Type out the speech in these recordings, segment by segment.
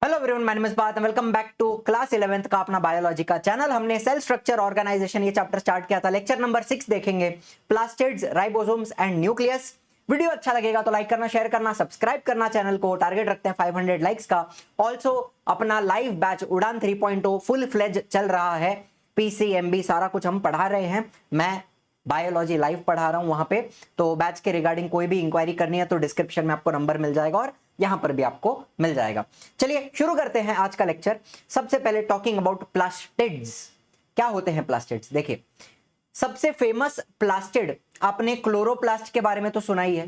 Hello everyone, my name is Parth and welcome back to class 11th का अपना biology का चैनल। हमने सेल स्ट्रक्चर ऑर्गेनाइजेशन ये चैप्टर स्टार्ट किया था। लेक्चर नंबर 6 देखेंगे, plastids, ribosomes and nucleus. Video अच्छा लगेगा तो लाइक करना, शेयर करना, सब्सक्राइब करना। चैनल को टारगेट रखते हैं 500 लाइक्स का। ऑल्सो अपना लाइव बैच उड़ान 3.0 फुल फ्लेज चल रहा है। पीसीएमबी सारा कुछ हम पढ़ा रहे हैं। मैं बायोलॉजी लाइव पढ़ा रहा हूं वहां पे। तो बैच के रिगार्डिंग कोई भी इंक्वायरी करनी है तो डिस्क्रिप्शन में आपको नंबर मिल जाएगा और यहां पर भी आपको मिल जाएगा। चलिए शुरू करते हैं आज का लेक्चर। सबसे पहले टॉकिंग अबाउट प्लास्टिड्स। क्या होते हैं प्लास्टिड्स? देखिए, सबसे फेमस प्लास्टिड आपने क्लोरोप्लास्ट के बारे में तो सुना ही है,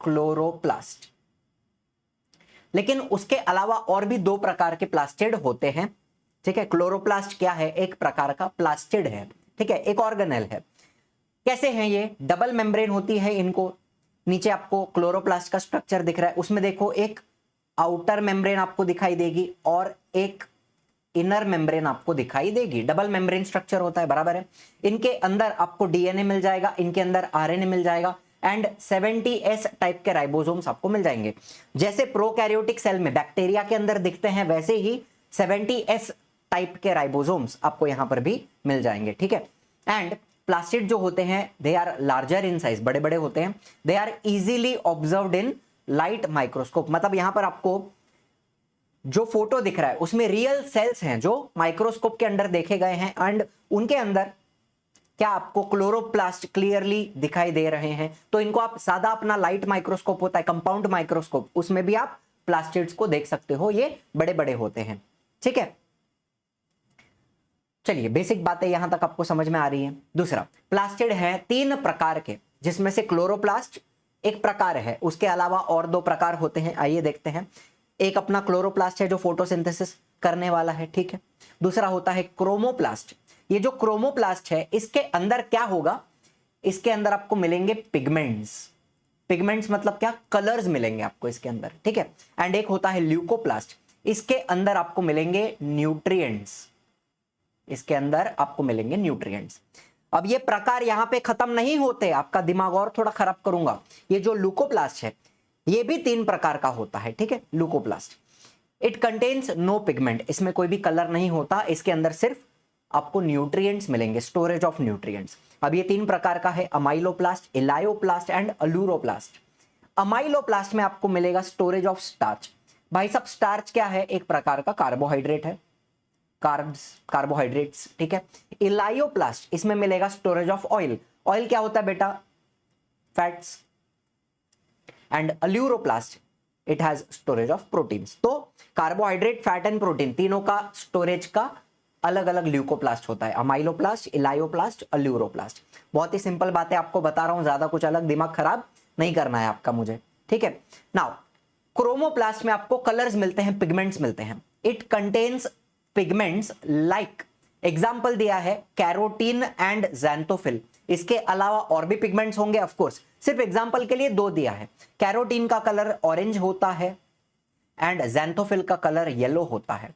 क्लोरोप्लास्ट। लेकिन उसके अलावा और भी दो प्रकार के प्लास्टिड होते हैं। ठीक है, क्लोरोप्लास्ट क्या है? एक प्रकार का प्लास्टिड है। ठीक है, एक ऑर्गेनेल है। कैसे हैं ये? डबल मेम्ब्रेन होती है इनको। नीचे आपको क्लोरोप्लास्ट का स्ट्रक्चर दिख रहा है, उसमें देखो एक आउटर मेम्ब्रेन आपको दिखाई देगी और एक इनर मेम्ब्रेन आपको दिखाई देगी। डबल मेम्ब्रेन स्ट्रक्चर होता है, बराबर है। इनके अंदर आपको डीएनए मिल जाएगा, इनके अंदर आरएनए मिल जाएगा एंड 70S टाइप के राइबोसोम्स आपको मिल जाएंगे। जैसे प्रोकैरियोटिक सेल में बैक्टीरिया के अंदर दिखते हैं, वैसे ही 70S टाइप के राइबोसोम्स आपको यहां पर भी मिल जाएंगे। ठीक है, एंड प्लास्टिड जो होते हैं they are larger in size, बड़े बड़े होते हैं। They are easily observed in light microscope. मतलब यहां पर आपको जो फोटो दिख रहा है उसमें रियल सेल्स हैं जो माइक्रोस्कोप के अंदर देखे गए हैं एंड उनके अंदर क्या आपको क्लोरोप्लास्ट क्लियरली दिखाई दे रहे हैं। तो इनको आप सादा अपना लाइट माइक्रोस्कोप होता है, कंपाउंड माइक्रोस्कोप, उसमें भी आप प्लास्टिड्स को देख सकते हो। ये बड़े बड़े होते हैं। ठीक है, चलिए बेसिक बातें यहां तक आपको समझ में आ रही हैं। दूसरा, प्लास्टिड है 3 प्रकार के, जिसमें से क्लोरोप्लास्ट एक प्रकार है, उसके अलावा और 2 प्रकार होते हैं। आइए देखते हैं। एक अपना क्लोरोप्लास्ट है जो फोटोसिंथेसिस करने वाला है। ठीक है, दूसरा होता है क्रोमोप्लास्ट। ये जो क्रोमोप्लास्ट है इसके अंदर क्या होगा? इसके अंदर आपको मिलेंगे पिगमेंट्स। पिगमेंट्स मतलब क्या? कलर्स मिलेंगे आपको इसके अंदर। ठीक है, एंड एक होता है ल्यूकोप्लास्ट। इसके अंदर आपको मिलेंगे न्यूट्रिएंट्स। इसके अंदर आपको मिलेंगे न्यूट्रिएंट्स। अब ये प्रकार यहां पे खत्म नहीं होते, आपका दिमाग और थोड़ा खराब करूंगा। ये जो ल्यूकोप्लास्ट है ये भी 3 प्रकार का होता है। ठीक है, leucoplast it contains no pigment, इसमें कोई भी कलर नहीं होता, इसके अंदर सिर्फ आपको न्यूट्रिएंट्स मिलेंगे, स्टोरेज ऑफ न्यूट्रिएंट्स। अब ये 3 प्रकार का है, अमाइलोप्लास्ट, इलायोप्लास्ट एंड अल्यूरोप्लास्ट। अमाइलोप्लास्ट में आपको मिलेगा स्टोरेज ऑफ स्टार्च। भाई साहब, स्टार्च क्या है? एक प्रकार का कार्बोहाइड्रेट है, कार्ब्स, कार्बोहाइड्रेट्स। ठीक है, इलायोप्लास्ट इसमें मिलेगा स्टोरेज ऑफ ऑयल। ऑयल क्या होता है बेटा? Fats. And aleuroplast it has storage of proteins. तो कार्बोहाइड्रेट, फैट एंड प्रोटीन तीनों का स्टोरेज का अलग अलग ल्यूकोप्लास्ट होता है, अमाइलोप्लास्ट, इलायोप्लास्ट, अल्यूरोप्लास्ट। बहुत ही सिंपल बातें आपको बता रहा हूं, ज्यादा कुछ अलग दिमाग खराब नहीं करना है आपका मुझे। ठीक है, नाउ क्रोमोप्लास्ट में आपको कलर्स मिलते हैं, पिगमेंट्स मिलते हैं। It contains pigments like, example दिया है कैरोटीन एंड ज़ैंथोफिल। इसके अलावा और भी पिगमेंट्स होंगे ऑफ कोर्स, सिर्फ एग्जाम्पल के लिए 2 दिया है। कैरोटीन का कलर ऑरेंज होता है एंड ज़ैंथोफिल का कलर येलो होता है।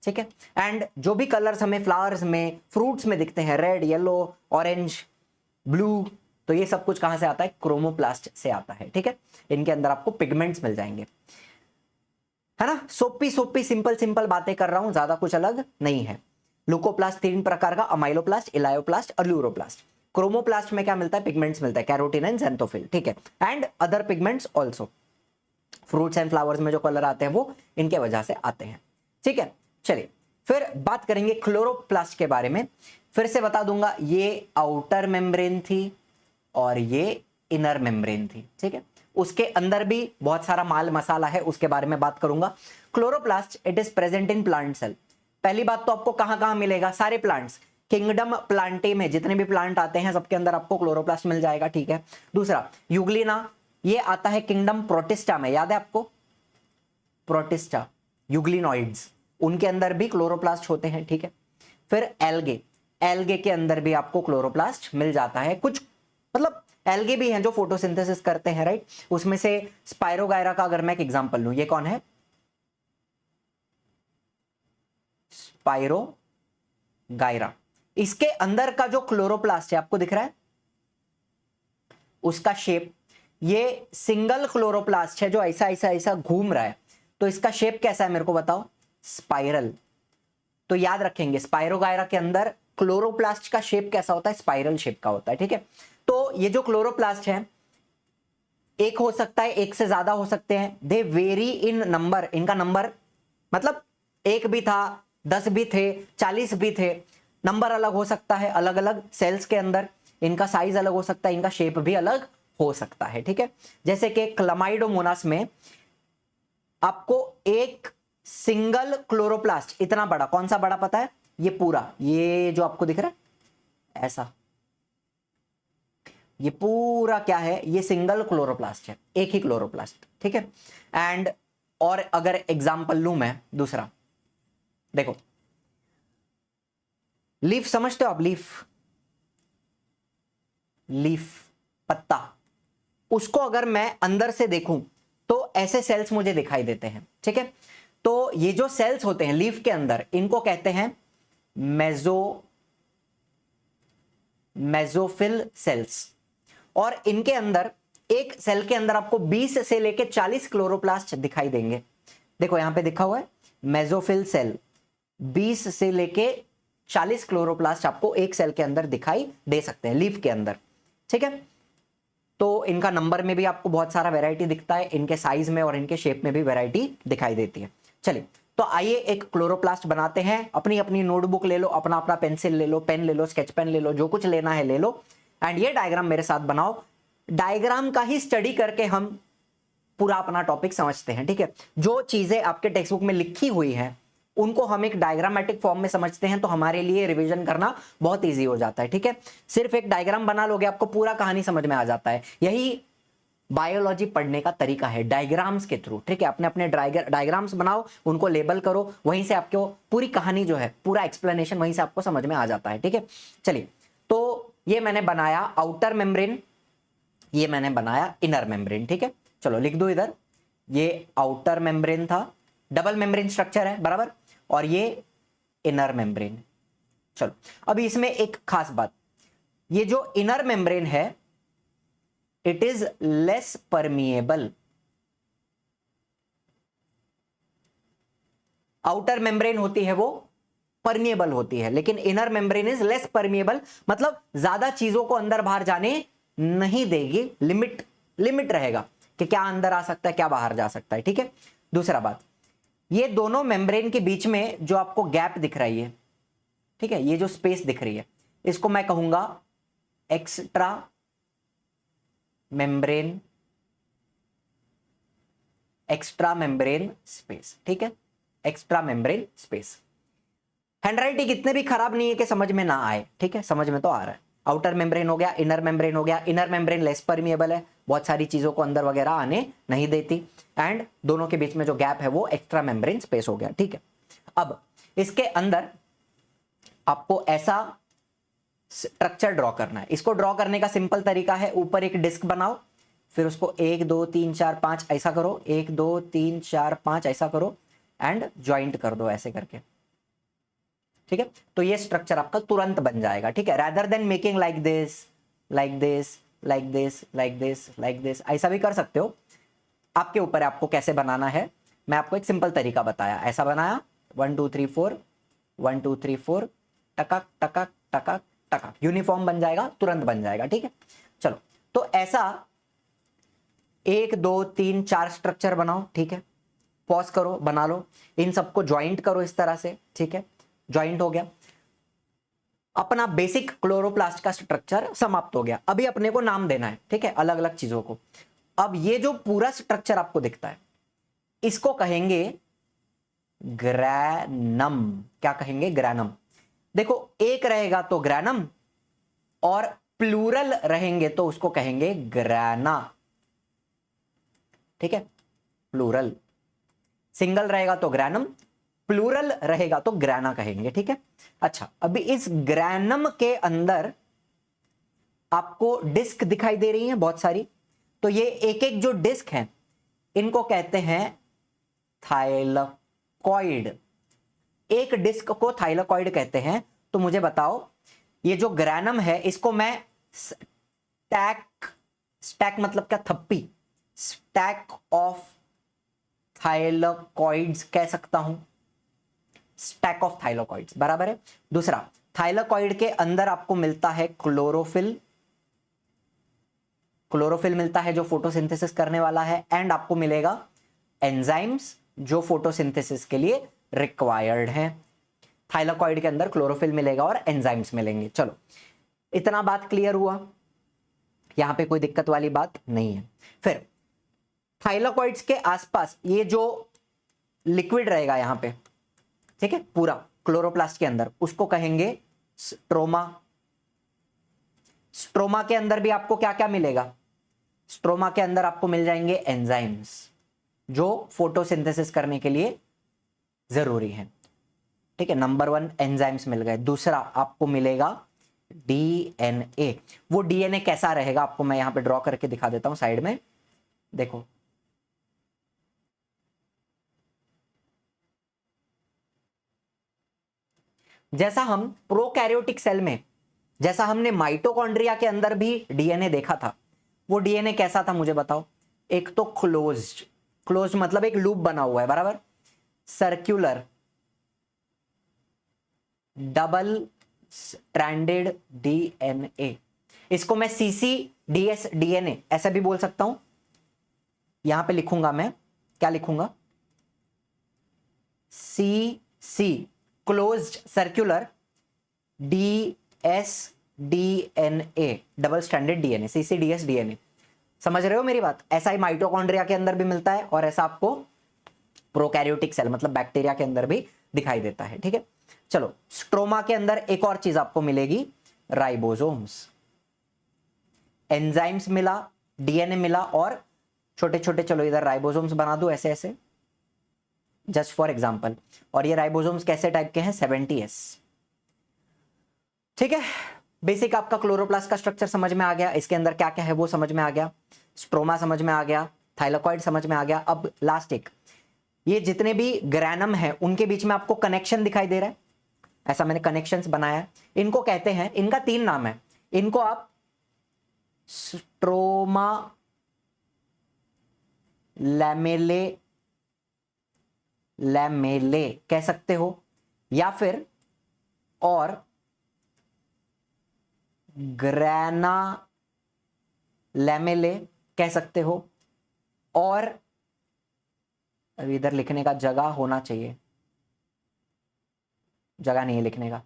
ठीक है, एंड जो भी कलर्स हमें फ्लावर्स में, फ्रूट्स में दिखते हैं, रेड, येलो, ऑरेंज, ब्लू, तो ये सब कुछ कहां से आता है? क्रोमोप्लास्ट से आता है। ठीक है, इनके अंदर आपको पिगमेंट्स मिल जाएंगे, है ना। सोपी सोपी सिंपल सिंपल बातें कर रहा हूं, ज्यादा कुछ अलग नहीं है। ल्यूकोप्लास्ट 3 प्रकार का, अमाइलोप्लास्ट, इलायोप्लास्ट, अल्यूरोप्लास्ट। क्रोमोप्लास्ट में क्या मिलता है? पिगमेंट्स मिलता है, कैरोटीन एंड ज़ैंथोफिल। ठीक है, and other pigments also. Fruits and flowers में जो कलर आते हैं वो इनके वजह से आते हैं। ठीक है, चलिए फिर बात करेंगे क्लोरोप्लास्ट के बारे में। फिर से बता दूंगा, ये आउटर मेम्ब्रेन थी और ये इनर मेम्ब्रेन थी। ठीक है, उसके अंदर भी बहुत सारा माल मसाला है, उसके बारे में बात करूंगा। Chloroplast it is present in plant cell. पहली बात तो आपको कहां कहां मिलेगा? सारे प्लांट्स, किंगडम प्लांटे में जितने भी प्लांट आते हैं सबके अंदर आपको क्लोरोप्लास्ट मिल जाएगा। ठीक है, दूसरा यूग्लिना, ये आता है किंगडम प्रोटिस्टा में, याद है आपको? प्रोटिस्टा, यूग्लिनॉइड्स, उनके अंदर भी क्लोरोप्लास्ट होते हैं। ठीक है, फिर एल्गे, एल्गे के अंदर भी आपको क्लोरोप्लास्ट मिल जाता है। कुछ मतलब एल्गे भी हैं जो फोटोसिंथेसिस करते हैं, राइट। उसमें से स्पाइरोगायरा का अगर मैं एक एग्जांपल लूं, ये कौन है? स्पाइरोगायरा। इसके अंदर का जो क्लोरोप्लास्ट है आपको दिख रहा है, उसका शेप ये सिंगल क्लोरोप्लास्ट है जो ऐसा ऐसा ऐसा घूम रहा है। तो इसका शेप कैसा है मेरे को बताओ, स्पाइरल। तो याद रखेंगे स्पाइरोगायरा के अंदर क्लोरोप्लास्ट का शेप कैसा होता है, स्पाइरल शेप का होता है, ठीक है। तो ये जो क्लोरोप्लास्ट है, एक हो सकता है, एक से ज्यादा हो सकते हैं, दे वेरी इन नंबर, इनका नंबर मतलब एक भी था, 10 भी थे, 40 भी थे, नंबर अलग हो सकता है अलग अलग सेल्स के अंदर, इनका साइज अलग हो सकता है, इनका शेप भी अलग हो सकता है, ठीक है। जैसे कि क्लमाइडोमोनास में आपको एक सिंगल क्लोरोप्लास्ट इतना बड़ा, कौन सा बड़ा पता है, ये पूरा, ये जो आपको दिख रहा है ऐसा, ये पूरा क्या है, ये सिंगल क्लोरोप्लास्ट है, एक ही क्लोरोप्लास्ट, ठीक है। एंड और अगर एग्जांपल लूं मैं दूसरा, देखो लीफ समझते हो आप, लीफ, लीफ पत्ता, उसको अगर मैं अंदर से देखूं तो ऐसे सेल्स मुझे दिखाई देते हैं, ठीक है। तो ये जो सेल्स होते हैं लीफ के अंदर, इनको कहते हैं मेसोफिल सेल्स। और इनके अंदर एक सेल के अंदर आपको 20 से लेके 40 क्लोरोप्लास्ट दिखाई देंगे। देखो यहां पे लिखा हुआ है मेसोफिल सेल, 20 से लेके 40 क्लोरोप्लास्ट आपको एक सेल के अंदर दिखाई दे सकते हैं लीफ के अंदर, ठीक है। तो इनका नंबर में भी आपको बहुत सारा वैरायटी दिखता है, इनके साइज में और इनके शेप में भी वैरायटी दिखाई देती है। चलिए तो आइए एक क्लोरोप्लास्ट बनाते हैं। अपनी अपनी नोटबुक ले लो, अपना अपना पेंसिल ले लो, पेन ले लो, स्केच पेन ले लो, जो कुछ लेना है ले लो, एंड ये डायग्राम मेरे साथ बनाओ। डायग्राम का ही स्टडी करके हम पूरा अपना टॉपिक समझते हैं, ठीक है। जो चीजें आपके टेक्स्ट बुक में लिखी हुई हैं उनको हम एक डायग्रामेटिक फॉर्म में समझते हैं तो हमारे लिए रिवीजन करना बहुत इजी हो जाता है, ठीक है। सिर्फ एक डायग्राम बना लोगे आपको पूरा कहानी समझ में आ जाता है। यही बायोलॉजी पढ़ने का तरीका है, डायग्राम्स के थ्रू, ठीक है। अपने अपने डायग्राम्स बनाओ, उनको लेबल करो, वहीं से आपको पूरी कहानी जो है, पूरा एक्सप्लेनेशन वहीं से आपको समझ में आ जाता है, ठीक है। चलिए तो ये मैंने बनाया आउटर मेम्ब्रेन, ये मैंने बनाया इनर मेम्ब्रेन, ठीक है। चलो लिख दो इधर, ये आउटर मेम्ब्रेन था, डबल मेम्ब्रेन स्ट्रक्चर है बराबर, और ये इनर मेम्ब्रेन। चलो अभी इसमें एक खास बात, ये जो इनर मेम्ब्रेन है it is less permeable. Outer membrane होती है वो परमिएबल होती है, लेकिन inner membrane is less permeable, मतलब ज्यादा चीजों को अंदर बाहर जाने नहीं देगी, लिमिट रहेगा कि क्या अंदर आ सकता है क्या बाहर जा सकता है, ठीक है। दूसरा बात, ये दोनों मेम्ब्रेन के बीच में जो आपको गैप दिख रही है, ठीक है, ये जो स्पेस दिख रही है इसको मैं कहूंगा एक्स्ट्रा मेम्ब्रेन स्पेस, ठीक है, एक्स्ट्रा मेम्ब्रेन स्पेस। हैंडराइटिंग इतने भी खराब नहीं है कि समझ में ना आए, ठीक है, समझ में तो आ रहा है। आउटर मेम्ब्रेन हो गया, इनर मेम्ब्रेन हो गया, इनर मेम्ब्रेन लेस परमिएबल है, बहुत सारी चीजों को अंदर वगैरह आने नहीं देती, एंड दोनों के बीच में जो गैप है वो एक्स्ट्रा मेम्ब्रेन स्पेस हो गया, ठीक है। अब इसके अंदर आपको ऐसा स्ट्रक्चर ड्रॉ करना है। इसको ड्रॉ करने का सिंपल तरीका है, ऊपर एक डिस्क बनाओ, फिर उसको 1 2 3 4 5 ऐसा करो, 1 2 3 4 5 ऐसा करो, एंड ज्वाइंट कर दो ऐसे करके, ठीक है। तो ये स्ट्रक्चर आपका तुरंत बन जाएगा, ठीक है। Rather than making like this like this like this like this like this, ऐसा भी कर सकते हो, आपके ऊपर है आपको कैसे बनाना है। मैं आपको एक सिंपल तरीका बताया, ऐसा बनाया 1 2 3 4 1 2 3 4 टकक टकक टकक टकक, यूनिफॉर्म बन जाएगा, तुरंत बन जाएगा, ठीक है। चलो तो ऐसा 1 2 3 4 स्ट्रक्चर बनाओ, ठीक है। पॉज करो, बना लो, इन सबको ज्वाइंट करो इस तरह से, ठीक है, ज्वाइंट हो गया। अपना बेसिक क्लोरोप्लास्ट का स्ट्रक्चर समाप्त हो गया। अभी अपने को नाम देना है, ठीक है, अलग अलग चीजों को। अब ये जो पूरा स्ट्रक्चर आपको दिखता है इसको कहेंगे ग्रैनम। क्या कहेंगे, ग्रैनम। देखो एक रहेगा तो ग्रैनम, और प्लूरल रहेंगे तो उसको कहेंगे ग्रैना, ठीक है, प्लूरल। सिंगल रहेगा तो ग्रैनम, प्लूरल रहेगा तो ग्रैना कहेंगे, ठीक है। अच्छा अभी इस ग्रैनम के अंदर आपको डिस्क दिखाई दे रही है बहुत सारी, तो ये एक एक जो डिस्क है इनको कहते हैं थाइलकॉइड। एक डिस्क को थाइलकॉइड कहते हैं। तो मुझे बताओ ये जो ग्रैनम है इसको मैं स्टैक, स्टैक मतलब क्या, थप्पी, स्टैक ऑफ थाइलाकॉइड्स कह सकता हूं, स्टैक ऑफ थाइलाकॉइड्स बराबर है। दूसरा, थाइलाकॉइड के अंदर आपको मिलता है क्लोरोफिल, क्लोरोफिल मिलता है जो फोटोसिंथेसिस करने वाला है, एंड आपको मिलेगा एंजाइम्स जो फोटोसिंथेसिस के लिए रिक्वायर्ड हैं। थाइलाकॉइड के अंदर क्लोरोफिल मिलेगा और एंजाइम्स मिलेंगे। चलो, इतना बात क्लियर हुआ, यहां पे कोई दिक्कत वाली बात नहीं है। फिर थाइलाकॉइड्स के आसपास ये जो लिक्विड रहेगा यहां पे, ठीक है, पूरा क्लोरोप्लास्ट के अंदर, उसको कहेंगे स्ट्रोमा। स्ट्रोमा के अंदर भी आपको क्या क्या मिलेगा? स्ट्रोमा के अंदर आपको मिल जाएंगे एंजाइम्स जो फोटोसिंथेसिस करने के लिए जरूरी है। ठीक है, नंबर 1 एंजाइम्स मिल गए। दूसरा आपको मिलेगा डीएनए। वो डीएनए कैसा रहेगा आपको मैं यहां पे ड्रॉ करके दिखा देता हूं साइड में, देखो। जैसा हम प्रोकैरियोटिक सेल में, जैसा हमने माइटोकॉन्ड्रिया के अंदर भी डीएनए देखा था, वो डीएनए कैसा था मुझे बताओ? एक तो क्लोज्ड, क्लोज्ड मतलब एक लूप बना हुआ है बराबर, सर्कुलर डबल स्ट्रैंडेड डीएनए। इसको मैं CCDS डीएनए ऐसा भी बोल सकता हूं। यहां पे लिखूंगा मैं, क्या लिखूंगा? CC closed circular DS DNA double stranded DNA, CCDS DNA. समझ रहे हो मेरी बात? ऐसा ही माइटोकॉन्ड्रिया के अंदर भी मिलता है और ऐसा आपको प्रोकैरियोटिक सेल मतलब बैक्टीरिया के अंदर भी दिखाई देता है। ठीक है, चलो, स्ट्रोमा के अंदर एक और चीज आपको मिलेगी, राइबोसोम्स। एंजाइम्स मिला, डीएनए मिला और छोटे छोटे, चलो इधर राइबोसोम्स बना दो ऐसे ऐसे, जस्ट फॉर एग्जांपल। और ये राइबोसोम्स कैसे टाइप के हैं? 70S। ठीक है, बेसिक आपका क्लोरोप्लास्ट का स्ट्रक्चर समझ में आ गया, इसके अंदर क्या क्या है वो समझ में आ गया, स्ट्रोमा समझ में आ गया, थाइलाकॉइड समझ में आ गया। अब लास्ट एक, ये जितने भी ग्रैनम है उनके बीच में आपको कनेक्शन दिखाई दे रहा है, ऐसा मैंने कनेक्शंस बनाया है। इनको कहते हैं, इनका 3 नाम है, इनको आप स्ट्रोमा लैमेले, लैमेले कह सकते हो, या फिर और ग्रैना लैमेले कह सकते हो, और अभी इधर लिखने का जगह होना चाहिए, जगह नहीं है लिखने का,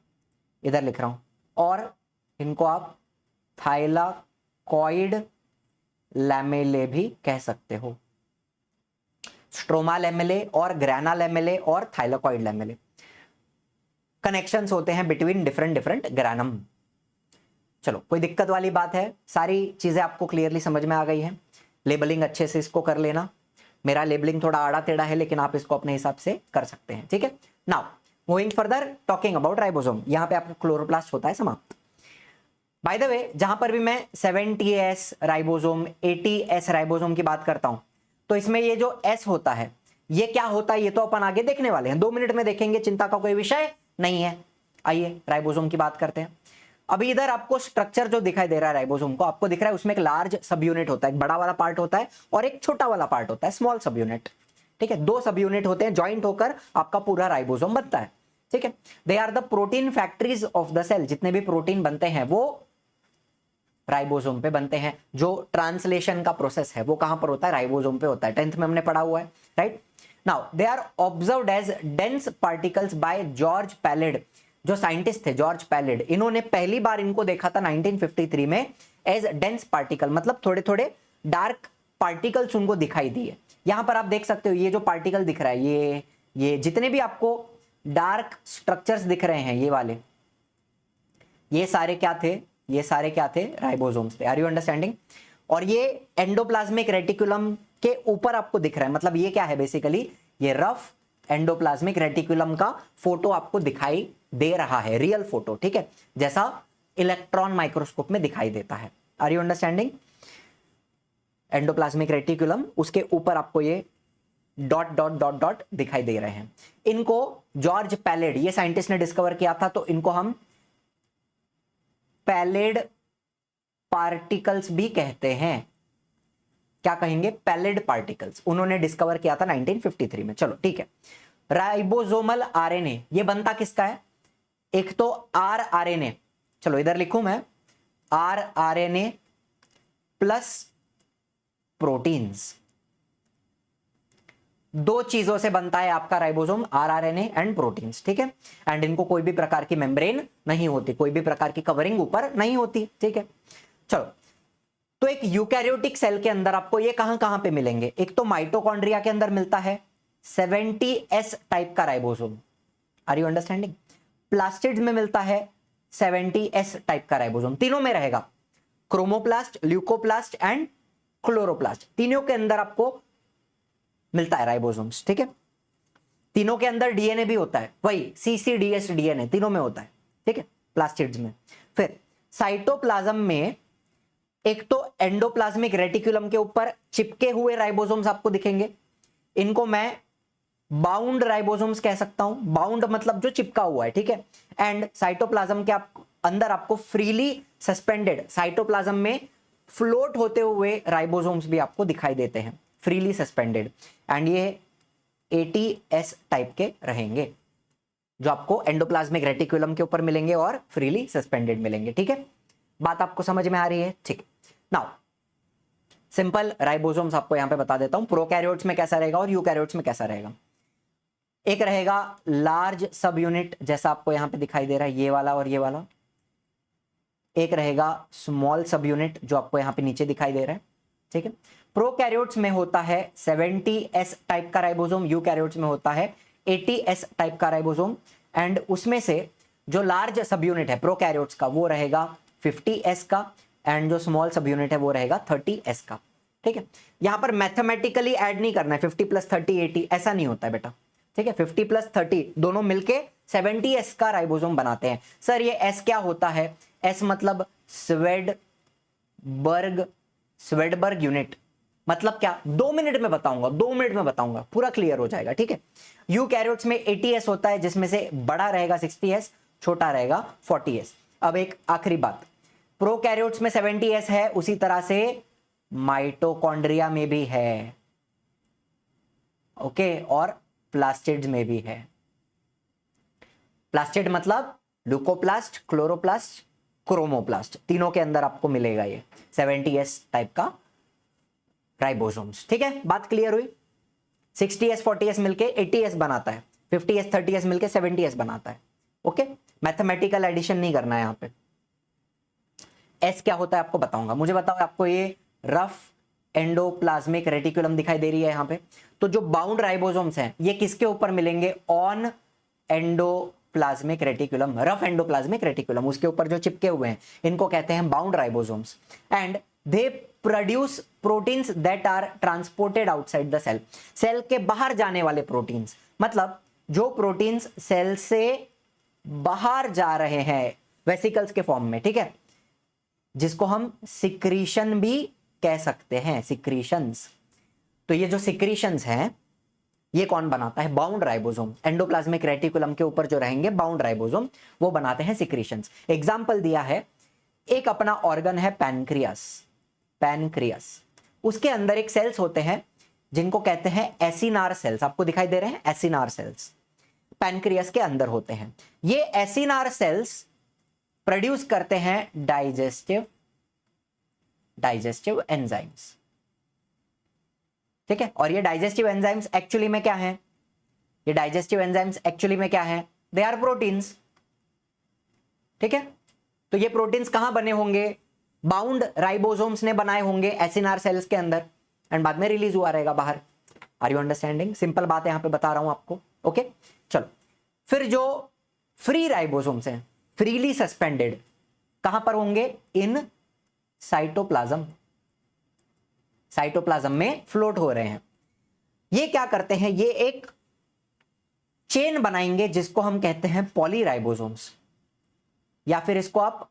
इधर लिख रहा हूं, और इनको आप थाइलाकॉइड लैमेले भी कह सकते हो। स्ट्रोमा लैमेले और ग्रैना लैमेले और थाइलाकॉइड लैमेले कनेक्शंस होते हैं बिटवीन डिफरेंट डिफरेंट ग्रैनम। चलो, कोई दिक्कत वाली बात है? सारी चीजें आपको क्लियरली समझ में आ गई हैं। लेबलिंग अच्छे से इसको कर लेना, मेरा लेबलिंग थोड़ा आड़ा टेढ़ा है लेकिन आप इसको अपने हिसाब से कर सकते हैं। ठीक है, now moving further, talking about ribosome. यहां पे आपका क्लोरोप्लास्ट होता है समाप्त। बाय द वे, जहां पर भी मैं 70S राइबोसोम, 80S राइबोसोम की बात करता हूं, तो इसमें ये जो S होता है, ये क्या होता है ये तो अपन आगे देखने वाले हैं, 2 मिनट में देखेंगे, चिंता का कोई विषय नहीं है। आइए राइबोसोम की बात करते हैं। अभी इधर आपको स्ट्रक्चर जो दिखाई दे रहा है राइबोसोम को, आपको दिख रहा है उसमें एक लार्ज सब यूनिट होता है, एक बड़ा वाला पार्ट होता है और एक छोटा वाला पार्ट होता है, स्मॉल सब यूनिट। ठीक है, 2 सब यूनिट होते हैं, ज्वाइंट होकर आपका पूरा राइबोसोम बनता है। ठीक है, they are the protein factories of the cell. जितने भी प्रोटीन बनते हैं वो राइबोसोम पे बनते हैं। जो ट्रांसलेशन का प्रोसेस है वो कहां पर होता है? राइबोसोम पे होता है, 10th में हमने पढ़ा हुआ है, right. Now they are observed as dense particles by George Palade. जो साइंटिस्ट थे जॉर्ज पैलेड, इन्होंने पहली बार इनको देखा था 1953 में एज डेंस पार्टिकल, मतलब थोड़े थोड़े डार्क पार्टिकल्स उनको दिखाई दिए। यहां पर आप देख सकते हो ये जो पार्टिकल दिख रहा है, ये जितने भी आपको डार्क स्ट्रक्चर्स दिख रहे हैं, ये वाले, ये सारे क्या थे? ये सारे क्या थे? राइबोसोम्स थे। Are you understanding? और ये एंडोप्लाज्मिक रेटिकुलम के ऊपर आपको दिख रहा है, मतलब ये क्या है बेसिकली? ये रफ एंडोप्लाज्मिक रेटिकुलम का फोटो आपको दिखाई दे रहा है, रियल फोटो। ठीक है, जैसा इलेक्ट्रॉन माइक्रोस्कोप में दिखाई देता है। Are you understanding? Endoplasmic reticulum, उसके ऊपर आपको ये डॉट डॉट डॉट डॉट दिखाई दे रहे हैं। इनको जॉर्ज पैलेड, ये साइंटिस्ट ने डिस्कवर किया था, तो इनको हम पैलेड पार्टिकल्स भी कहते हैं। क्या कहेंगे, पैलिड पार्टिकल्स, उन्होंने डिस्कवर किया था 1953 में। चलो ठीक है, राइबोसोमल आरएनए ये बनता किसका है, एक तो आर आरएनए, चलो इधर लिखूं मैं, आर आरएनए प्लस प्रोटीन्स, दो चीजों से बनता है आपका राइबोसोम, आरआरएनए एंड प्रोटीन्स, ठीक है। एंड इनको कोई भी प्रकार की मेम्ब्रेन नहीं होती, कोई भी प्रकार की कवरिंग ऊपर नहीं होती, ठीक है। चलो, तो एक यूकैरियोटिक सेल के अंदर आपको ये कहां कहां पे मिलेंगे, एक तो माइटोकॉन्ड्रिया के अंदर मिलता है 70S टाइप का ribosome, are you understanding. Plastids में मिलता है 70S टाइप का राइबोसोम, तीनों में रहेगा, क्रोमोप्लास्ट, ल्यूकोप्लास्ट एंड क्लोरोप्लास्ट, तीनों के अंदर आपको मिलता है राइबोसोम्स, ठीक है। तीनों के अंदर डीएनए भी होता है, वही सीसीडीएस डीएनए तीनों में होता है, ठीक है, प्लास्टिड्स में। फिर साइटोप्लाज्म में एक तो एंडोप्लाज्मिक रेटिकुलम के ऊपर चिपके हुए राइबोसोम्स आपको दिखेंगे, इनको मैं बाउंड राइबोसोम्स कह सकता हूं, बाउंड मतलब जो चिपका हुआ है, ठीक है। एंड साइटोप्लाज्म के अंदर आपको फ्रीली सस्पेंडेड, साइटोप्लाज्म में फ्लोट होते हुए राइबोसोम्स भी आपको दिखाई देते हैं, फ्रीली सस्पेंडेड, एंड ये 80S टाइप के रहेंगे, जो आपको एंडोप्लाज्मिक रेटिकुलम के ऊपर मिलेंगे और फ्रीली सस्पेंडेड मिलेंगे, ठीक है। बात आपको समझ में आ रही है, ठीक। नाउ सिंपल राइबोसोम्स आपको यहां पे बता देता हूं, प्रोकैरियोट्स में कैसा रहेगा और यूकैरियोट्स में कैसा रहेगा। एक रहेगा लार्ज सब यूनिट, जैसा आपको यहां पे दिखाई दे रहा है, ये वाला और ये वाला। एक रहेगा स्मॉल सब यूनिट, जो आपको यहां पे नीचे दिखाई दे रहा है, ठीक है। प्रोकैरियोट्स में होता है 70S टाइप का राइबोसोम, यूकैरियोट्स में होता है 80S टाइप का राइबोसोम, एंड उसमें से जो लार्ज सब यूनिट है प्रोकैरियोट्स का वो रहेगा 50S का, एंड जो स्मॉल सब यूनिट है वो रहेगा 30S का, ठीक है। यहां पर मैथमेटिकली ऐड नहीं करना है 50 + 30 80, ऐसा नहीं होता है बेटा, ठीक है। 50 + 30 दोनों मिलके 70S का राइबोसोम बनाते हैं। सर ये S क्या होता है, S मतलब स्वेडबर्ग यूनिट, मतलब क्या, 2 मिनट में बताऊंगा, 2 मिनट में बताऊंगा, पूरा क्लियर हो जाएगा, ठीक है। यूकैरियोट्स में 80S होता है, जिसमें से बड़ा रहेगा 60S, छोटा रहेगा 40S। अब एक आखिरी बात, प्रोकैरियोट्स में 70S है, उसी तरह से माइटोकॉन्ड्रिया में भी है, ओके, और प्लास्टिड्स में भी है। प्लास्टिड मतलब ल्यूकोप्लास्ट, क्लोरोप्लास्ट, क्रोमोप्लास्ट, तीनों के अंदर आपको मिलेगा ये 70S टाइप का राइबोसोम्स, ठीक है। बात क्लियर हुई। 60S 40S मिलके 80S बनाता है, 50S 30S मिलके 70S बनाता है, ओके। मैथमेटिकल एडिशन नहीं करना है यहां पे। S क्या होता है आपको बताऊंगा, मुझे बताओ, आपको ये रफ एंडोप्लाज्मिक रेटिकुलम दिखाई दे रही है यहां पे, तो जो बाउंड राइबोसोम्स हैं ये किसके ऊपर मिलेंगे, on endoplasmic reticulum, rough endoplasmic reticulum, उसके ऊपर जो चिपके हुए हैं इनको कहते हैं bound ribosomes, and they produce proteins that are transported outside the cell, cell के बाहर जाने वाले प्रोटीन्स, मतलब जो प्रोटीन्स सेल से बाहर जा रहे हैं वेसिकल्स के फॉर्म में, ठीक है, जिसको हम सिक्रीशन भी कह सकते हैं, सिक्रीशंस। तो ये जो सिक्रीशंस हैं ये कौन बनाता है, बाउंड राइबोसोम, एंडोप्लाज्मिक रेटिकुलम के ऊपर जो रहेंगे बाउंड राइबोसोम, वो बनाते हैं सिक्रीशंस। एग्जांपल दिया है, एक अपना ऑर्गन है पैनक्रियास, पैनक्रियास, उसके अंदर एक सेल्स होते हैं जिनको कहते हैं एसिनार सेल्स, आपको दिखाई दे रहे हैं एसिनार सेल्स, पैनक्रियास के अंदर होते हैं। ये एसिनार सेल्स प्रोड्यूस करते हैं डाइजेस्टिव एंजाइम्स, ठीक है। और ये डाइजेस्टिव एंजाइम्स एक्चुअली में क्या है, ये डाइजेस्टिव एंजाइम्स एक्चुअली में क्या है, दे आर प्रोटीन्स, ठीक है। तो ये प्रोटीन्स कहां बने होंगे, बाउंड राइबोसोम्स ने बनाए होंगे एसिनार सेल्स के अंदर, एंड बाद में रिलीज हुआ रहेगा बाहर। आर यू अंडरस्टैंडिंग, सिंपल बात यहां पे बता रहा हूं आपको, ओके। चलो, फिर जो फ्री राइबोसोम्स हैं, फ्रीली सस्पेंडेड, कहां पर होंगे, इन साइटोप्लाज्म, साइटोप्लाज्म में फ्लोट हो रहे हैं। ये क्या करते हैं, ये एक चेन बनाएंगे जिसको हम कहते हैं पॉलीराइबोसोम्स, या फिर इसको आप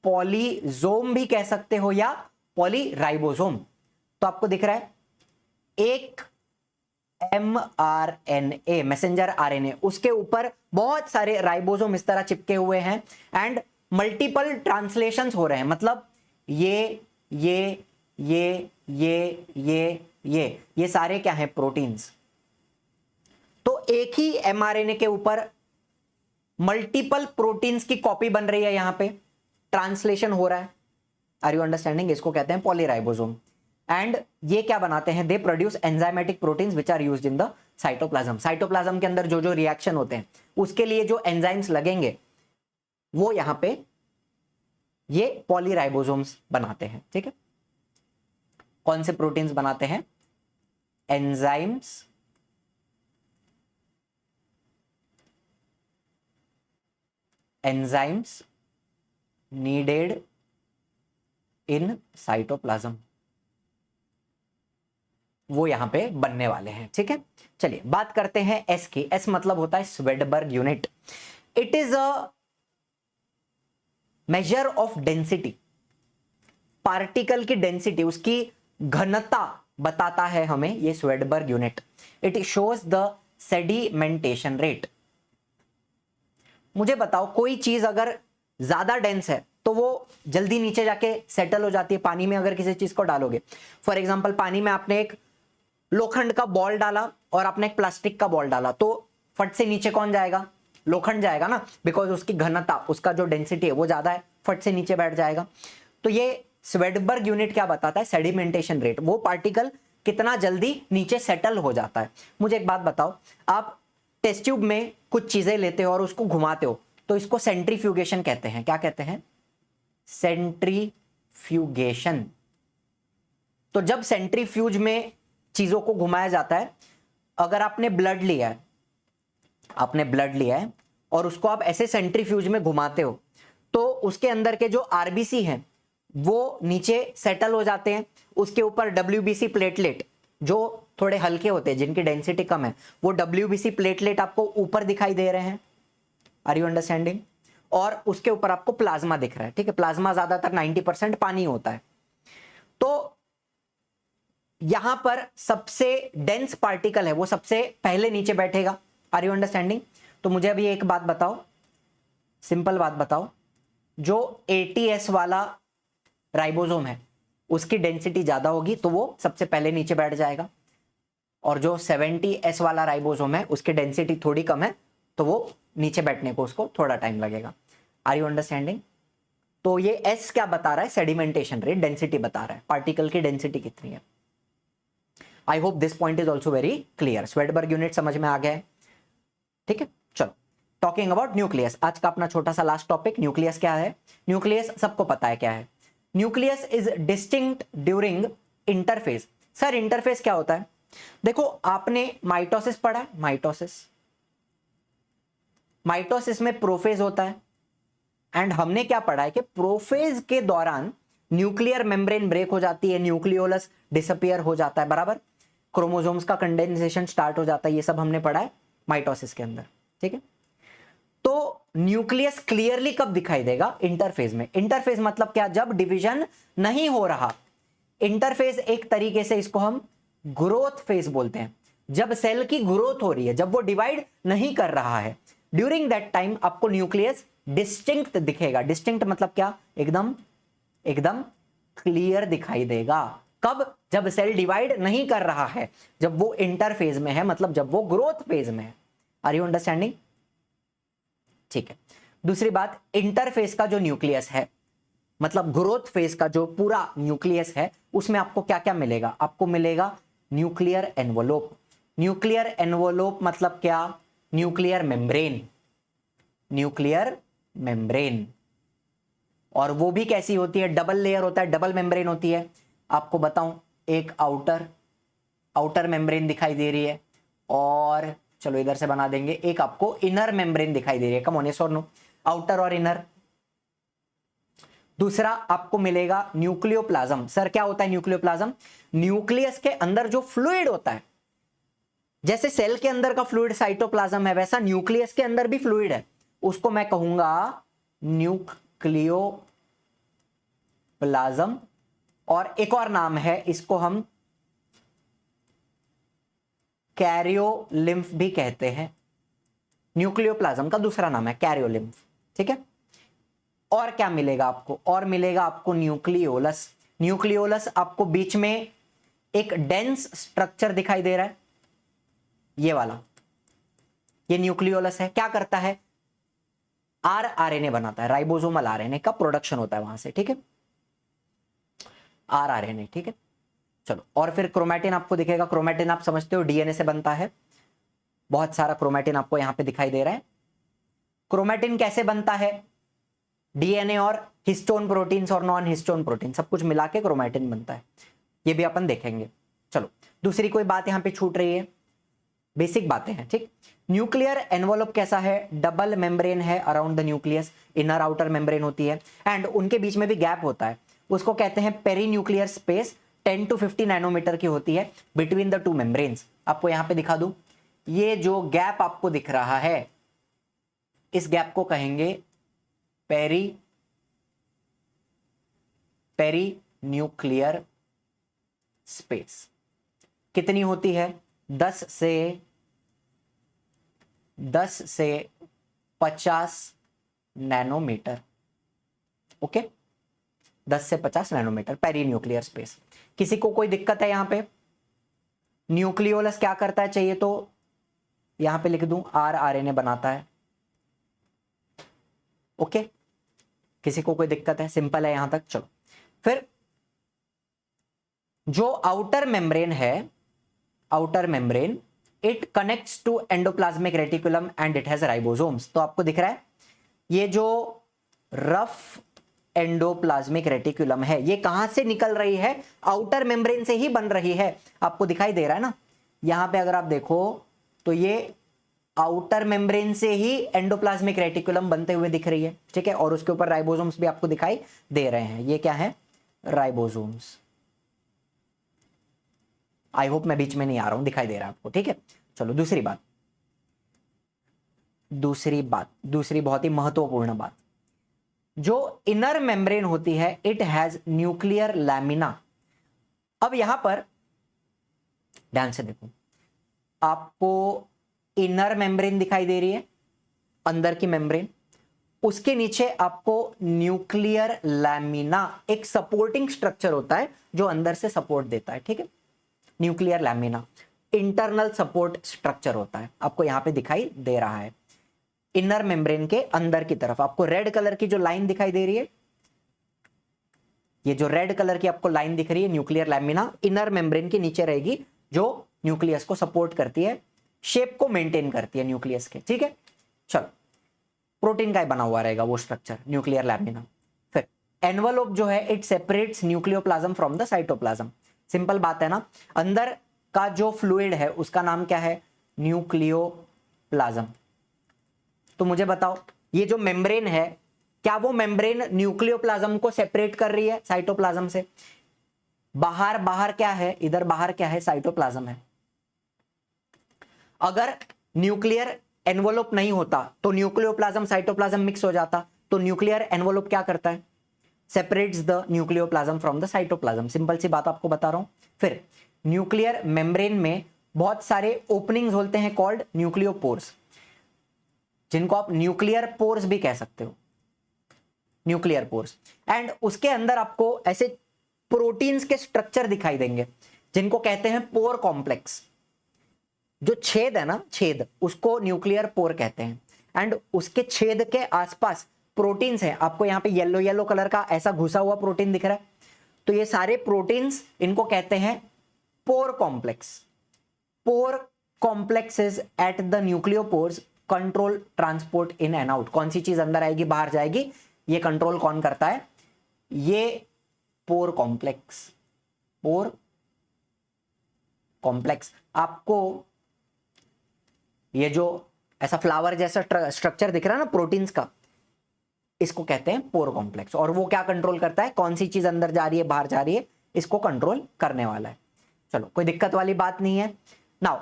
पॉलीजोम भी कह सकते हो या पॉलीराइबोसोम। तो आपको दिख रहा है एक mRNA, मैसेंजर आरएनए, उसके ऊपर बहुत सारे राइबोसोम इस तरह चिपके हुए हैं, एंड मल्टीपल ट्रांसलेशंस हो रहे हैं, मतलब ये ये सारे क्या हैं? प्रोटीन्स। तो एक ही एमआरएनए के ऊपर मल्टीपल प्रोटीन्स की कॉपी बन रही है, यहां पे ट्रांसलेशन हो रहा है। Are you understanding? इसको कहते हैं पॉलीराइबोसोम। एंड ये क्या बनाते हैं? They produce enzymatic proteins which are used in the cytoplasm. Cytoplasm के अंदर जो जो रिएक्शन होते हैं उसके लिए जो एंजाइम्स लगेंगे वो यहां पे ये पॉलीराइबोसोम्स बनाते हैं। ठीक है, कौन से प्रोटीन्स बनाते हैं? एंजाइम्स नीडेड इन साइटोप्लाज्म, वो यहां पे बनने वाले हैं। ठीक है, चलिए बात करते हैं एस की। एस मतलब होता है Svedberg unit. It is a measure of density, particle की डेंसिटी, उसकी घनता बताता है हमें ये Svedberg unit. It shows the sedimentation rate. मुझे बताओ, कोई चीज अगर ज्यादा डेंस है तो वो जल्दी नीचे जाके सेटल हो जाती है। पानी में अगर किसी चीज को डालोगे, फॉर एग्जांपल पानी में आपने एक लोखंड का बॉल डाला और आपने एक प्लास्टिक का बॉल डाला, तो फट से नीचे कौन जाएगा? लोखंड जाएगा ना, बिकॉज उसकी घनता, उसका जो डेंसिटी है वो ज्यादा है, फट से नीचे बैठ जाएगा। तो ये स्वेडबर्ग यूनिट क्या बताता है? सेडिमेंटेशन रेट, वो पार्टिकल कितना जल्दी नीचे सेटल हो जाता है। मुझे एक बात बताओ, आप टेस्ट ट्यूब में कुछ चीजें लेते हो और उसको घुमाते हो, तो इसको सेंट्रीफ्यूगेशन कहते हैं। क्या कहते हैं? सेंट्रीफ्यूगेशन। तो जब सेंट्रीफ्यूज में चीजों को घुमाया जाता है, अगर आपने ब्लड लिया है और उसको आप ऐसे सेंट्रीफ्यूज में घुमाते हो, तो उसके अंदर के जो आरबीसी हैं वो नीचे सेटल हो जाते हैं। उसके ऊपर डब्ल्यूबीसी प्लेटलेट, जो थोड़े हल्के होते हैं, जिनकी डेंसिटी कम है, वो डब्ल्यूबीसी प्लेटलेट आपको ऊपर दिखाई दे रहे हैं। Are you understanding? और उसके ऊपर आपको प्लाज्मा दिख रहा है। ठीक है, प्लाज्मा ज्यादातर 90% पानी होता है। तो यहां पर सबसे डेंस पार्टिकल है वो सबसे पहले नीचे बैठेगा। Are you understanding? तो मुझे अभी एक बात बताओ, सिंपल बात बताओ, जो 80S वाला राइबोसोम है उसकी डेंसिटी ज्यादा होगी तो वो सबसे पहले नीचे बैठ जाएगा, और जो 70S वाला राइबोसोम है उसकी डेंसिटी थोड़ी कम है तो वो नीचे बैठने को उसको थोड़ा टाइम लगेगा। Are you understanding? तो ये एस क्या बता रहा है? सेडिमेंटेशन रेट, डेंसिटी बता रहा है, पार्टिकल की डेंसिटी कितनी है। आई hope this point is also very clear. Svedberg unit समझ में आ गया है? ठीक है, चलो टॉकिंग अबाउट न्यूक्लियस, आज का अपना छोटा सा लास्ट टॉपिक। न्यूक्लियस क्या है? न्यूक्लियस सबको पता है क्या है। Nucleus is distinct during interphase. Sir interphase क्या होता है? देखो, आपने माइटोसिस पढ़ा है। माइटोसिस में प्रोफेज होता है, एंड हमने क्या पढ़ा है कि प्रोफेज के दौरान न्यूक्लियर मेम्ब्रेन ब्रेक हो जाती है, न्यूक्लियोलस डिसअपियर हो जाता है, बराबर, क्रोमोसोम्स का कंडेंसेशन स्टार्ट हो जाता है। ये सब हमने पढ़ा है माइटोसिस के अंदर। ठीक है, तो न्यूक्लियस क्लियरली कब दिखाई देगा? इंटरफेज में। इंटरफेज मतलब क्या? जब डिवीजन नहीं हो रहा। इंटरफेज एक तरीके से इसको हम ग्रोथ फेज बोलते हैं। जब सेल की ग्रोथ हो रही है, जब वो डिवाइड नहीं कर रहा है, ड्यूरिंग दैट टाइम आपको न्यूक्लियस डिस्टिंक्ट दिखेगा। डिस्टिंक्ट मतलब क्या? एकदम क्लियर दिखाई देगा। कब? जब सेल डिवाइड नहीं कर रहा है, जब वो इंटरफेज में है, मतलब जब वो ग्रोथ फेज में है। Are you understanding? ठीक है, दूसरी बात, इंटरफेज का जो न्यूक्लियस है, मतलब ग्रोथ फेज का जो पूरा न्यूक्लियस है, उसमें आपको क्या क्या मिलेगा? आपको मिलेगा न्यूक्लियर एनवोलोप। न्यूक्लियर एनवोलोप मतलब क्या? Nuclear membrane. और वो भी कैसी होती है? डबल लेयर होता है, डबल मेम्ब्रेन होती है। आपको बताऊं, एक आउटर मेम्ब्रेन दिखाई दे रही है, और चलो इधर से बना देंगे, एक आपको इनर मेम्ब्रेन दिखाई दे रही है। कम ऑन, यस और नो? आउटर और इनर। दूसरा आपको मिलेगा न्यूक्लियोप्लाज्म। सर क्या होता है न्यूक्लियोप्लाज्म? न्यूक्लियस के अंदर जो फ्लूइड होता है, जैसे सेल के अंदर का फ्लूइड साइटोप्लाज्म है, वैसा न्यूक्लियस के अंदर भी फ्लूइड है, उसको मैं कहूंगा न्यूक्लियोप्लाज्म। और एक और नाम है, इसको हम कैरियोलिम्फ भी कहते हैं। न्यूक्लियोप्लाज्म का दूसरा नाम है कैरियोलिम्फ। ठीक है, और क्या मिलेगा आपको? और मिलेगा आपको न्यूक्लियोलस। न्यूक्लियोलस आपको बीच में एक डेंस स्ट्रक्चर दिखाई दे रहा है, ये वाला, ये न्यूक्लियोलस है। क्या करता है? आरएनए बनाता है, राइबोसोमल आरएनए का प्रोडक्शन होता है वहां से, ठीक है, आरएनए, ठीक है। चलो, और फिर क्रोमैटिन आपको दिखेगा। क्रोमैटिन आप समझते हो डीएनए से बनता है, बहुत सारा क्रोमैटिन आपको यहां पे दिखाई दे रहा है। क्रोमैटिन कैसे बनता है? डीएनए और हिस्टोन प्रोटीन्स और नॉन हिस्टोन प्रोटीन सब कुछ मिला के क्रोमैटिन बनता है, ये भी अपन देखेंगे। चलो, दूसरी कोई बात यहां पे छूट रही है? बेसिक बातें हैं, ठीक। न्यूक्लियर एनवलप कैसा है? डबल मेम्ब्रेन है around the nucleus, inner outer membrane होती है, एंड उनके बीच में भी गैप होता है, उसको कहते हैं perinuclear space. 10 to 50 nanometer की होती है बिटवीन द टू मेम्ब्रेन्स। आपको यहां पे दिखा दूं, ये जो गैप आपको दिख रहा है, इस गैप को कहेंगे पेरी न्यूक्लियर स्पेस। कितनी होती है? 10 से 50 नैनोमीटर, ओके, 10 से 50 नैनोमीटर पेरी न्यूक्लियर स्पेस। किसी को कोई दिक्कत है यहां पे? न्यूक्लियोलस क्या करता है चाहिए तो यहां पे लिख दूं, आरएनए बनाता है, ओके। किसी को कोई दिक्कत है? सिंपल है यहां तक। चलो, फिर जो आउटर मेम्ब्रेन है, outer membrane, it connects to endoplasmic reticulum and it has ribosomes. तो आपको दिख रहा है ये जो रफ एंडोप्लाज्मिक रेटिकुलम है, ये कहां से निकल रही है? आउटर मेम्ब्रेन से ही बन रही है। आपको दिखाई दे रहा है ना, यहां पे अगर आप देखो तो ये आउटर मेम्ब्रेन से ही एंडोप्लाज्मिक रेटिकुलम बनते हुए दिख रही है, ठीक है, और उसके ऊपर राइबोसोम्स भी आपको दिखाई दे रहे हैं। ये क्या है? राइबोसोम्स। आई होप मैं बीच में नहीं आ रहा हूं, दिखाई दे रहा है आपको, ठीक है। चलो, दूसरी बहुत ही महत्वपूर्ण बात, जो इनर मेम्ब्रेन होती है, इट हैज न्यूक्लियर लैमिना। अब यहां पर ध्यान से देखो, आपको इनर मेम्ब्रेन दिखाई दे रही है, अंदर की मेम्ब्रेन, उसके नीचे आपको न्यूक्लियर लैमिना, एक सपोर्टिंग स्ट्रक्चर होता है जो अंदर से सपोर्ट देता है, ठीक है। Nuclear lamina internal support structure होता है, आपको यहां पे दिखाई दे रहा है। इनर मेम्ब्रेन के अंदर की तरफ आपको रेड कलर की जो लाइन दिखाई दे रही है, ये जो रेड कलर की आपको लाइन दिख रही है, न्यूक्लियर लैमिना इनर मेम्ब्रेन के नीचे रहेगी, जो न्यूक्लियस को सपोर्ट करती है, शेप को मेंटेन करती है न्यूक्लियस के, ठीक है। चलो, प्रोटीन का बना हुआ रहेगा वो स्ट्रक्चर, न्यूक्लियर लैमिना। फिर एनवलप जो है, it separates nucleoplasm from the cytoplasm. Simple बात है ना, अंदर का जो फ्लूइड है उसका नाम क्या है? न्यूक्लियोप्लाज्म। तो मुझे बताओ, ये जो मेम्ब्रेन है, क्या वो मेम्ब्रेन न्यूक्लियोप्लाज्म को सेपरेट कर रही है साइटोप्लाज्म से? बाहर क्या है? इधर बाहर क्या है? साइटोप्लाज्म है। अगर न्यूक्लियर एनवलप नहीं होता तो न्यूक्लियोप्लाज्म साइटोप्लाज्म मिक्स हो जाता, तो न्यूक्लियर एनवलप क्या करता है? Separates the nucleoplasm from the cytoplasm. Simple सी बात आपको बता रहा हूं। फिर न्यूक्लियर मेम्ब्रेन में बहुत सारे ओपनिंग्स होते हैं कॉल्ड न्यूक्लियोपोर्स, जिनको आप न्यूक्लियर पोर्स भी कह सकते हो, न्यूक्लियर पोर्स। एंड उसके अंदर आपको ऐसे प्रोटीन्स के स्ट्रक्चर दिखाई देंगे जिनको कहते हैं पोर कॉम्प्लेक्स। जो छेद है ना, छेद, उसको न्यूक्लियर पोर कहते हैं। एंड उसके छेद के आसपास प्रोटीन्स हैं, आपको यहां पे येलो येलो कलर का ऐसा घुसा हुआ प्रोटीन दिख रहा है, तो ये सारे प्रोटीन्स, इनको कहते हैं pore complex. Pore complexes at the nucleopores control transport in and out. कौन सी चीज अंदर आएगी, बाहर जाएगी, ये कंट्रोल कौन करता है? ये पोर कॉम्प्लेक्स। पोर कॉम्प्लेक्स, आपको ये जो ऐसा फ्लावर जैसा स्ट्रक्चर दिख रहा है ना प्रोटीन्स का, इसको कहते हैं पोर कॉम्प्लेक्स। और वो क्या कंट्रोल करता है? कौन सी चीज अंदर जा रही है, बाहर जा रही है, इसको कंट्रोल करने वाला है। चलो, कोई दिक्कत वाली बात नहीं है। Now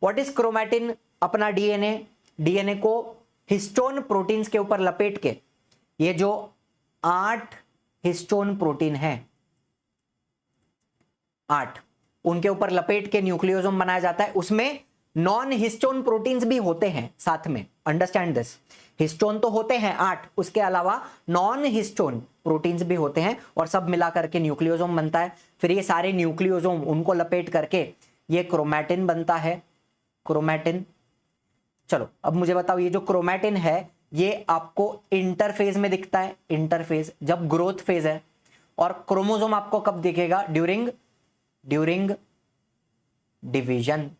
what is chromatin? अपना डीएनए को हिस्टोन प्रोटीन्स के ऊपर लपेट के, ये जो 8 हिस्टोन प्रोटीन है, 8, उनके ऊपर लपेट के न्यूक्लियोसोम बनाया जाता है। उसमें नॉन हिस्टोन प्रोटीन्स भी होते हैं साथ में, अंडरस्टैंड दिस। हिस्टोन तो होते हैं 8, उसके अलावा नॉन हिस्टोन प्रोटीन्स भी होते हैं और सब मिला करके न्यूक्लियोसोम बनता है। फिर ये सारे न्यूक्लियोसोम उनको लपेट करके ये क्रोमैटिन बनता है, क्रोमैटिन। चलो अब मुझे बताओ, ये जो क्रोमैटिन है ये आपको इंटरफेज में दिखता है, इंटरफेज जब ग्रोथ फेज है, और क्रोमोसोम आपको कब दिखेगा, ड्यूरिंग डिवीजन।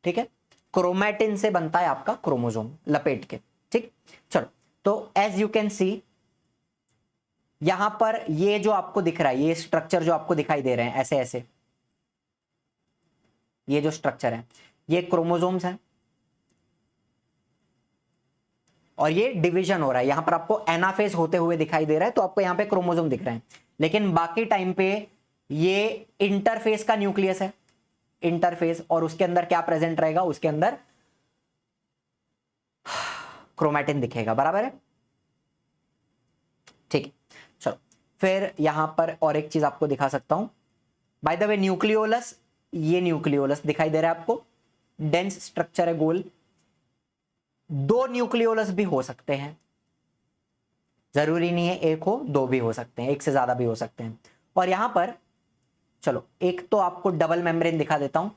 ठीक है, क्रोमैटिन से बनता है आपका क्रोमोसोम लपेट के। ठीक, चलो तो एज यू कैन सी यहां पर ये जो आपको दिख रहा है, ये स्ट्रक्चर जो आपको दिखाई दे रहे हैं ऐसे ऐसे, ये जो स्ट्रक्चर है ये क्रोमोसोम्स है और ये डिवीजन हो रहा है। यहां पर आपको एनाफेज होते हुए दिखाई दे रहा है, तो आपको यहां पे क्रोमोसोम दिख रहे हैं, लेकिन बाकी टाइम पे ये इंटरफेस का न्यूक्लियस है, इंटरफेस, और उसके अंदर क्या प्रेजेंट रहेगा, उसके अंदर क्रोमैटिन दिखेगा, बराबर है। ठीक है, चलो फिर यहां पर और एक चीज आपको दिखा सकता हूं। बाय द वे न्यूक्लियोलस, ये न्यूक्लियोलस दिखाई दे रहा है आपको, डेंस स्ट्रक्चर है गोल। 2 न्यूक्लियोलस भी हो सकते हैं, जरूरी नहीं है एक हो, 2 भी हो सकते हैं, एक से ज्यादा भी हो सकते हैं। और यहां पर चलो एक तो आपको डबल मेम्ब्रेन दिखा देता हूं।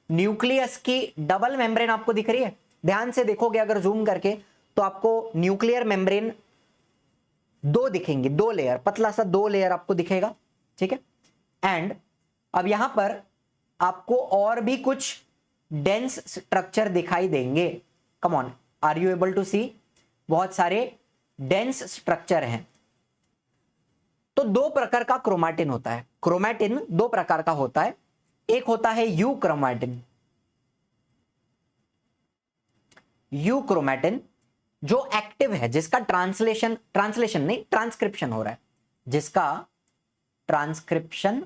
न्यूक्लियस की डबल मेम्ब्रेन आपको दिख रही है, ध्यान से देखोगे अगर जूम करके तो आपको न्यूक्लियर मेम्ब्रेन 2 दिखेंगे, 2 लेयर, पतला सा 2 लेयर आपको दिखेगा। ठीक है, एंड अब यहां पर आपको और भी कुछ डेंस स्ट्रक्चर दिखाई देंगे। Come on, are you able to see? बहुत सारे डेंस स्ट्रक्चर हैं। तो 2 प्रकार का क्रोमैटिन होता है, क्रोमैटिन 2 प्रकार का होता है। एक होता है यू क्रोमैटिन, यू क्रोमैटिन जो एक्टिव है, जिसका ट्रांसलेशन नहीं, ट्रांसक्रिप्शन हो रहा है, जिसका ट्रांसक्रिप्शन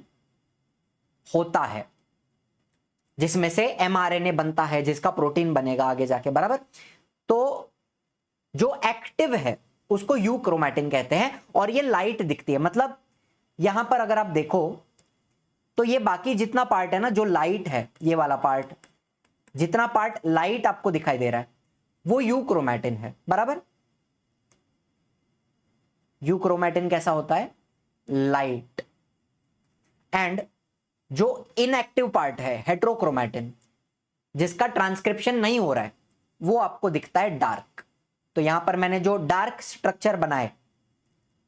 होता है, जिसमें से एमआरएनए बनता है, जिसका प्रोटीन बनेगा आगे जाके, बराबर। तो जो एक्टिव है उसको यू क्रोमैटिन कहते हैं, और ये लाइट दिखती है। मतलब यहां पर अगर आप देखो तो ये बाकी जितना पार्ट है ना, जो लाइट है, ये वाला पार्ट, जितना पार्ट लाइट आपको दिखाई दे रहा है वो यू क्रोमैटिन है, बराबर। यू क्रोमैटिन कैसा होता है, लाइट। एंड जो इनएक्टिव पार्ट है हेट्रोक्रोमैटिन, जिसका ट्रांसक्रिप्शन नहीं हो रहा है, वो आपको दिखता है डार्क। तो यहां पर मैंने जो डार्क स्ट्रक्चर बनाए,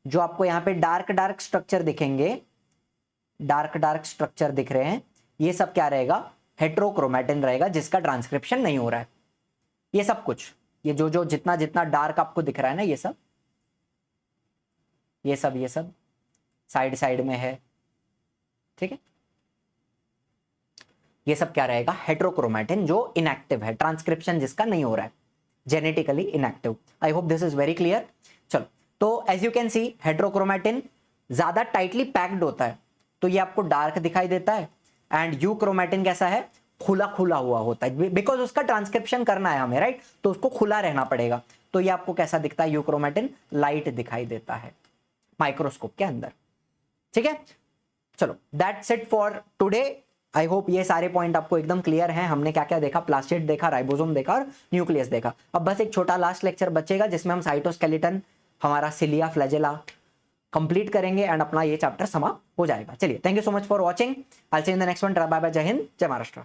जो आपको यहां पे डार्क स्ट्रक्चर दिखेंगे, डार्क स्ट्रक्चर दिख रहे हैं, ये सब क्या रहेगा, हेट्रोक्रोमैटिन रहेगा, जिसका ट्रांसक्रिप्शन नहीं हो रहा है। ये सब कुछ, ये जो जितना जितना डार्क आपको दिख रहा है ना, ये सब साइड में है। ठीक है, ये सब क्या रहेगा, हेट्रोक्रोमैटिन, जो इनएक्टिव है, ट्रांसक्रिप्शन जिसका नहीं हो रहा है, genetically inactive. I hope this is very clear. चलो, तो as you can see heterochromatin ज्यादा टाइटली पैक्ड होता है, तो ये आपको डार्क दिखाई देता है। एंड यू क्रोमैटिन कैसा है, खुला हुआ होता है, बिकॉज उसका ट्रांसक्रिप्शन करना है हमें, राइट, तो उसको खुला रहना पड़ेगा। तो ये आपको कैसा दिखता है, यू क्रोमैटिन लाइट दिखाई देता है माइक्रोस्कोप के अंदर। ठीक है, चलो that's it for today. I hope ये सारे पॉइंट आपको एकदम क्लियर हैं। हमने क्या क्या देखा, प्लास्टिड देखा, राइबोसोम देखा और न्यूक्लियस देखा। अब बस एक छोटा लास्ट लेक्चर बचेगा जिसमें हम साइटोस्केलेटन, हमारा सिलिया, फ्लैजेला कंप्लीट करेंगे एंड अपना ये चैप्टर समाप्त हो जाएगा। चलिए, thank you so much for watching. I will see you in the next one. Bye bye, जय हिंद, जय महाराष्ट्र।